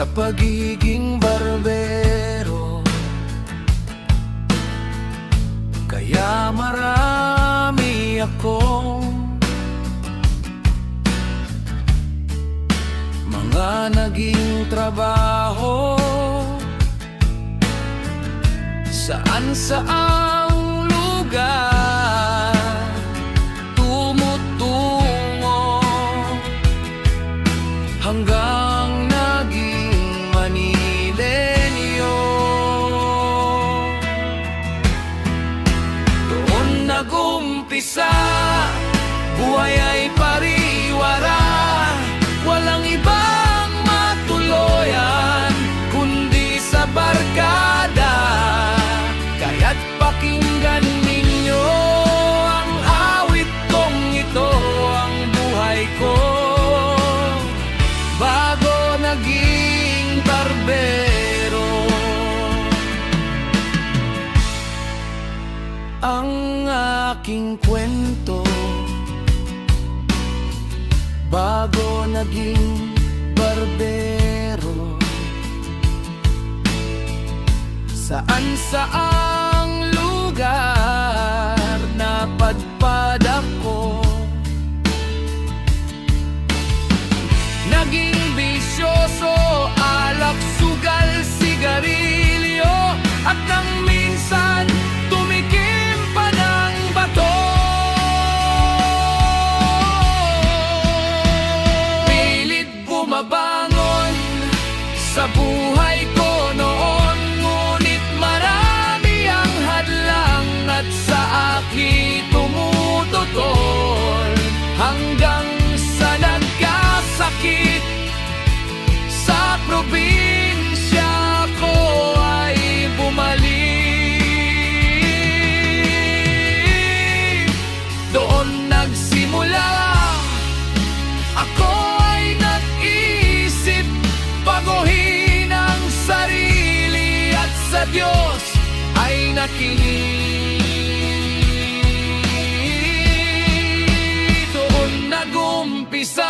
sa pagiging barbero. Kaya marami akong mga naging trabaho, saan-saang lugar tumutungo, hanggang naging Manilenyo. Doon nagumpisa, buhay ay pariwara, walang ibang matuluyan kundi sa barkada. Kaya't pakinggan ninyo ang awit kong ito, ang buhay ko bago naging barbero. Ang aking kwento bago naging barbero, saan-saang lugar napadpad ako. Naging bisyoso, alak, sugal, sigarilyo, at nang minsan tumikim pa ng bato. Pilit bumabangon sa buhay ko noon, ngunit marami ang hadlang at sa akin tumututol, hanggang sa nagkasakit sa probinsya ko ay bumalik. Doon nagsimula, ako ay nag-isip baguhin ang sarili, at sa Diyos ay nakinig. Doon nagumpisa